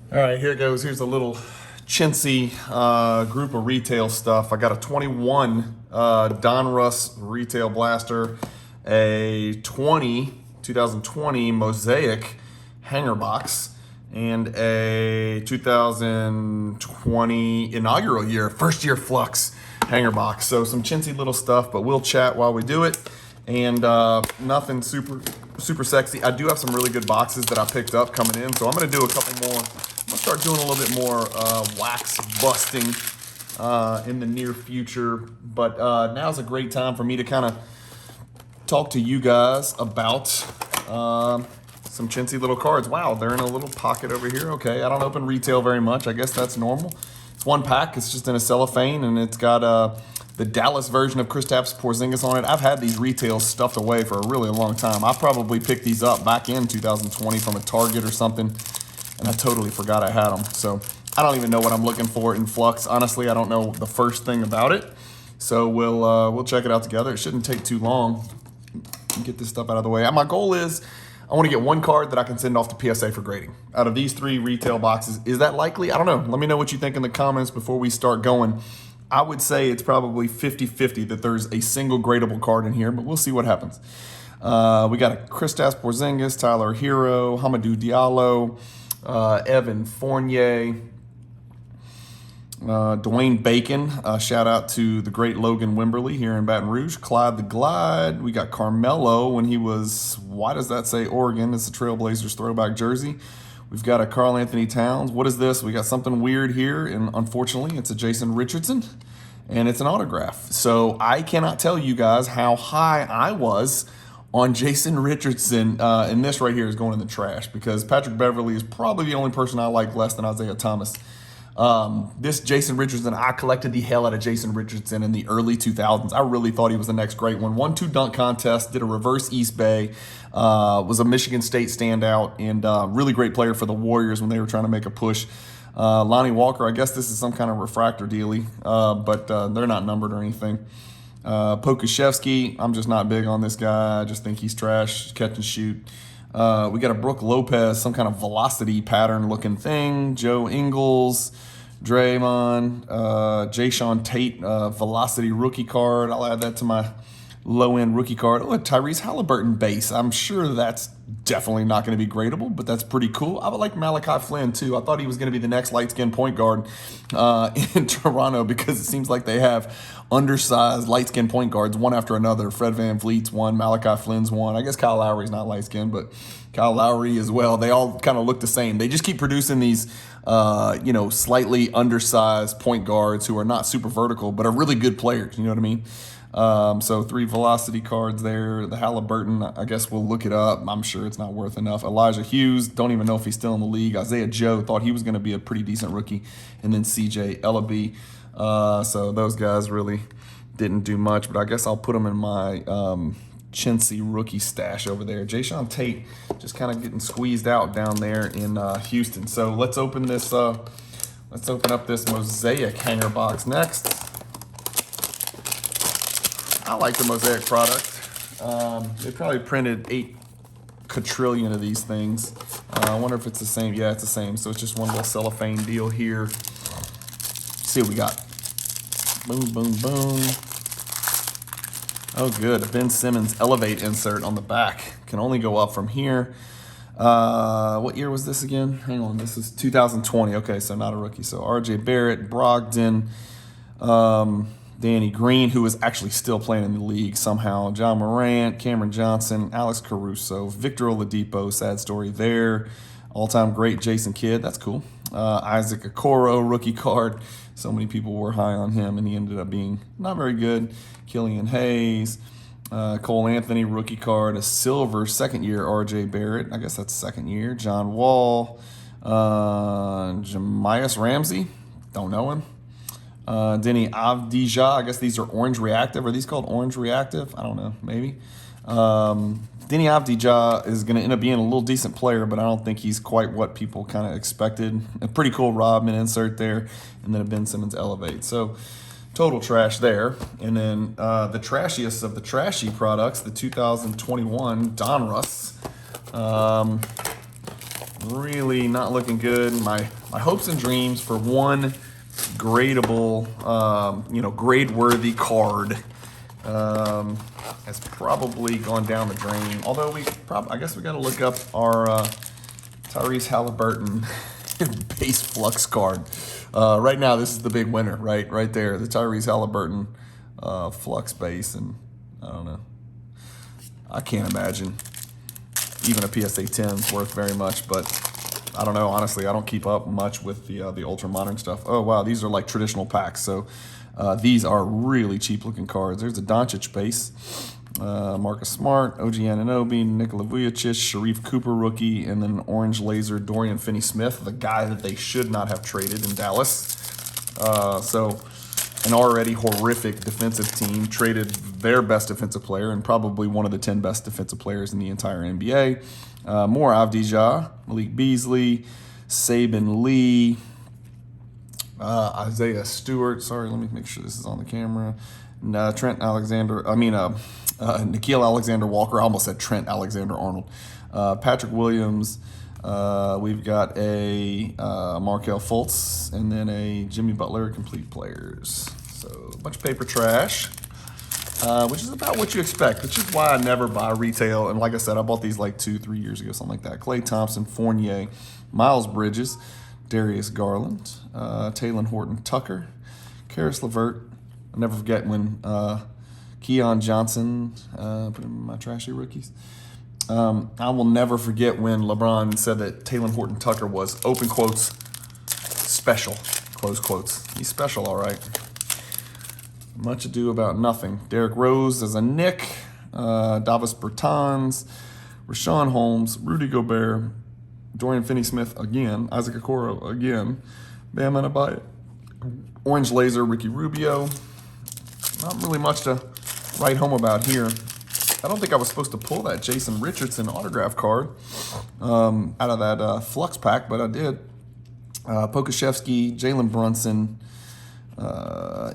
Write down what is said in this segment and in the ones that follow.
All right, here it goes. Here's a little chintzy group of retail stuff. I got a 21 Don Russ Retail Blaster, a 2020 Mosaic Hanger Box, and a 2020 inaugural year, first year Flux Hanger Box. So some chintzy little stuff, but we'll chat while we do it. And nothing super sexy. I do have some really good boxes that I picked up coming in, so I'm going to do a couple more. I'm going to start doing a little bit more wax busting in the near future. But now's a great time for me to kind of talk to you guys about some chintzy little cards. Wow, they're in a little pocket over here. Okay, I don't open retail very much. I guess that's normal. It's one pack. It's just in a cellophane, and it's got the Dallas version of Kristaps Porzingis on it. I've had these retails stuffed away for a really long time. I probably picked these up back in 2020 from a Target or something, and I totally forgot I had them. So I don't even know what I'm looking for in Flux. Honestly, I don't know the first thing about it. So we'll check it out together. It shouldn't take too long. Get this stuff out of the way. My goal is I want to get one card that I can send off to PSA for grading. Out of these 3 retail boxes, is that likely? I don't know. Let me know what you think in the comments before we start going. I would say it's probably 50-50 that there's a single gradable card in here, but we'll see what happens. We got a Kristaps Porzingis, Tyler Hero, Hamidou Diallo, Evan Fournier, Dwayne Bacon. Shout out to the great Logan Wimberly here in Baton Rouge. Clyde the Glide. We got Carmelo when he was, why does that say Oregon? It's a Trailblazers throwback jersey. We've got a Karl Anthony Towns. What is this? We got something weird here, and unfortunately, it's a Jason Richardson, and it's an autograph. So I cannot tell you guys how high I was on Jason Richardson, and this right here is going in the trash because Patrick Beverley is probably the only person I like less than Isaiah Thomas. This Jason Richardson, I collected the hell out of Jason Richardson in the early 2000s. I really thought he was the next great one. Won 2 dunk contests, did a reverse East Bay, was a Michigan State standout, and really great player for the Warriors when they were trying to make a push. Lonnie Walker, I guess this is some kind of refractor dealie, but they're not numbered or anything. Pokuševski, I'm just not big on this guy. I just think he's trash, catch and shoot. We got a Brooke Lopez, some kind of velocity pattern looking thing. Joe Ingles, Draymond, Jayshawn Tate, velocity rookie card. I'll add that to my low-end rookie card. Oh, a Tyrese Halliburton base. I'm sure that's definitely not going to be gradable, but that's pretty cool. I would like Malachi Flynn, too. I thought he was going to be the next light-skinned point guard in Toronto because it seems like they have undersized light-skinned point guards one after another. Fred VanVleet's one, Malachi Flynn's one. I guess Kyle Lowry's not light-skinned, but Kyle Lowry as well. They all kind of look the same. They just keep producing these slightly undersized point guards who are not super vertical, but are really good players. You know what I mean? So 3 velocity cards there. The Halliburton, I guess we'll look it up. I'm sure it's not worth enough. Elijah Hughes, don't even know if he's still in the league. Isaiah Joe, thought he was going to be a pretty decent rookie. And then CJ Ellaby. So those guys really didn't do much, but I guess I'll put them in my chintzy rookie stash over there. Jayshawn Tate just kind of getting squeezed out down there in Houston. So let's open this. Let's open up this Mosaic hanger box next. I like the Mosaic product. They probably printed 8 quadrillion of these things. I wonder if it's the same. Yeah, it's the same. So it's just one little cellophane deal here. Let's see what we got. Boom, boom, boom. Oh, good. A Ben Simmons Elevate insert on the back. Can only go up from here. What year was this again? Hang on. This is 2020. Okay, so not a rookie. So RJ Barrett, Brogdon, Danny Green, who is actually still playing in the league somehow, John Morant, Cameron Johnson, Alex Caruso, Victor Oladipo, sad story there. All-time great Jason Kidd, that's cool. Isaac Okoro, rookie card. So many people were high on him, and he ended up being not very good. Killian Hayes, Cole Anthony, rookie card. A silver, second-year RJ Barrett. I guess that's second year. John Wall, Jamias Ramsey, don't know him. Denny Avdija, I guess these are orange reactive. Are these called orange reactive? I don't know, maybe. Denny Avdija is going to end up being a little decent player, but I don't think he's quite what people kind of expected. A pretty cool Rodman insert there, and then a Ben Simmons Elevate. So total trash there. And then the trashiest of the trashy products, the 2021 Donruss. Really not looking good. My hopes and dreams for one gradable, grade-worthy card has probably gone down the drain. Although I guess we got to look up our Tyrese Halliburton base flux card. Right now, this is the big winner, right there, the Tyrese Halliburton flux base, and I don't know. I can't imagine even a PSA 10 is worth very much, but I don't know. Honestly, I don't keep up much with the ultra modern stuff. Oh wow, these are like traditional packs, so these are really cheap looking cards. There's a Doncic base, Marcus Smart, OG Anunoby, Nikola Vujacic, Sharif Cooper rookie, and then an orange laser Dorian Finney-Smith, the guy that they should not have traded in Dallas. So an already horrific defensive team traded their best defensive player and probably one of the 10 best defensive players in the entire NBA. More Avdija, Malik Beasley, Saban Lee, Isaiah Stewart. Sorry, let me make sure this is on the camera. Nikhil Alexander-Walker. I almost said Trent Alexander-Arnold. Patrick Williams. We've got a Markelle Fultz, and then a Jimmy Butler complete players. So a bunch of paper trash, which is about what you expect, which is why I never buy retail. And like I said, I bought these like 2-3 years ago, something like that. Klay Thompson, Fournier, Miles Bridges, Darius Garland, Talen Horton-Tucker, Karis LeVert. I'll never forget when Keon Johnson, put him in my trashy rookies. I will never forget when LeBron said that Talen Horton-Tucker was, open quotes, special, close quotes. He's special, all right. Much ado about nothing. Derrick Rose as a Nick, Davis Bertans, Rashawn Holmes, Rudy Gobert, Dorian Finney-Smith again, Isaac Okoro again, Bam Adebayo, orange laser Ricky Rubio. Not really much to write home about here. I don't think I was supposed to pull that Jason Richardson autograph card out of that Flux pack, but I did. Pokashevsky, Jalen Brunson,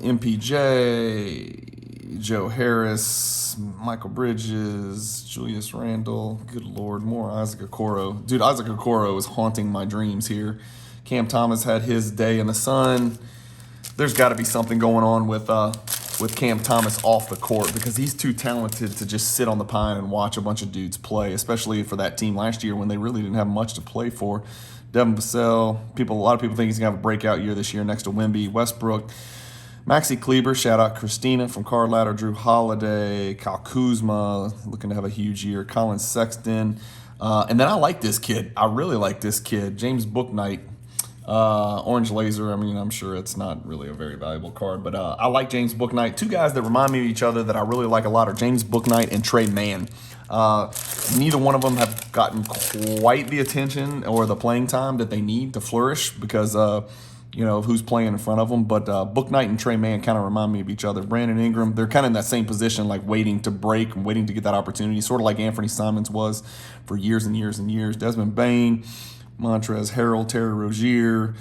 MPJ, Joe Harris, Michael Bridges, Julius Randle. Good Lord, more Isaac Okoro. Dude, Isaac Okoro is haunting my dreams here. Cam Thomas had his day in the sun. There's got to be something going on with Cam Thomas off the court, because he's too talented to just sit on the pine and watch a bunch of dudes play, especially for that team last year when they really didn't have much to play for. Devin Vassell, a lot of people think he's going to have a breakout year this year next to Wemby, Westbrook. Maxi Kleber, shout out Christina from Card Ladder, Drew Holiday, Kyle Kuzma, looking to have a huge year, Colin Sexton. And then I like this kid. I really like this kid, James Bouknight. Orange laser. I mean, I'm sure it's not really a very valuable card, but I like James Bouknight. Two guys that remind me of each other that I really like a lot are James Bouknight and Trey Mann. Neither one of them have gotten quite the attention or the playing time that they need to flourish because of who's playing in front of them. But Bouknight and Trey Mann kind of remind me of each other. Brandon Ingram, they're kind of in that same position, like waiting to break and waiting to get that opportunity, sort of like Anthony Simons was for years and years and years. Desmond Bane, Montrezl Harrell, Terry Rozier,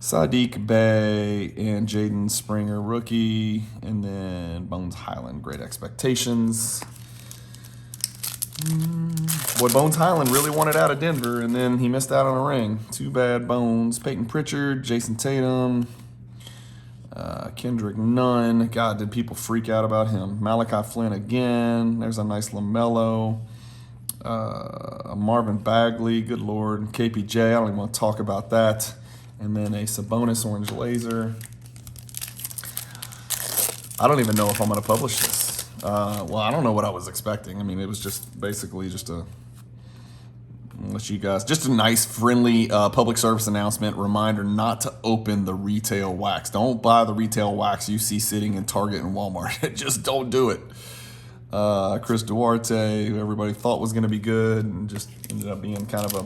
Sadiq Bey, and Jaden Springer, rookie. And then Bones Highland, Great Expectations. Boy, Bones Highland really wanted out of Denver, and then he missed out on a ring. Too bad, Bones. Peyton Pritchard, Jason Tatum, Kendrick Nunn. God, did people freak out about him. Malachi Flynn again. There's a nice LaMelo. Marvin Bagley, good Lord. KPJ, I don't even want to talk about that. And then a Sabonis orange laser. I don't even know if I'm going to publish this. Well, I don't know what I was expecting. I mean, it was just basically just a nice, friendly public service announcement reminder not to open the retail wax. Don't buy the retail wax you see sitting in Target and Walmart. Just don't do it. Chris Duarte, who everybody thought was going to be good, and just ended up being kind of a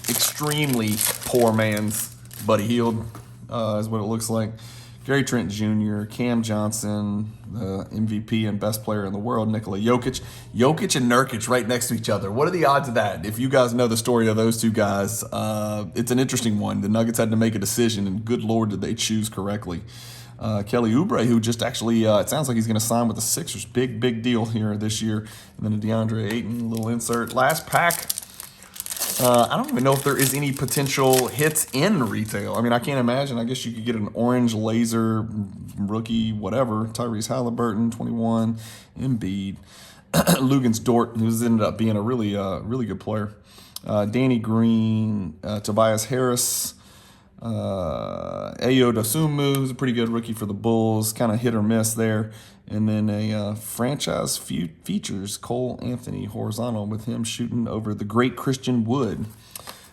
extremely poor man's Buddy Hield, is what it looks like. Gary Trent Jr., Cam Johnson, the MVP and best player in the world, Nikola Jokic. Jokic and Nurkic right next to each other. What are the odds of that? If you guys know the story of those two guys, it's an interesting one. The Nuggets had to make a decision, and good Lord, did they choose correctly. Kelly Oubre, who just actually, it sounds like he's going to sign with the Sixers. Big deal here this year. And then a DeAndre Ayton, little insert. Last pack. I don't even know if there is any potential hits in retail. I mean, I can't imagine. I guess you could get an orange laser rookie, whatever. Tyrese Halliburton, 21. Embiid. Lugens Dort, who's ended up being a really good player. Danny Green, Tobias Harris, Ayo Dosunmu, who's a pretty good rookie for the Bulls, kind of hit or miss there. And then a franchise features Cole Anthony horizontal with him shooting over the great Christian Wood.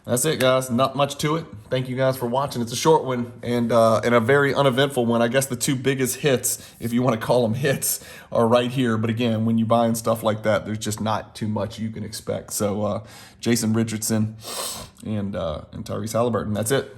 That's it, guys. Not much to it. Thank you guys for watching. It's a short one and a very uneventful one. I guess the two biggest hits, if you want to call them hits, are right here. But again, when you're buying stuff like that, there's just not too much you can expect. So Jason Richardson and Tyrese Halliburton. That's it.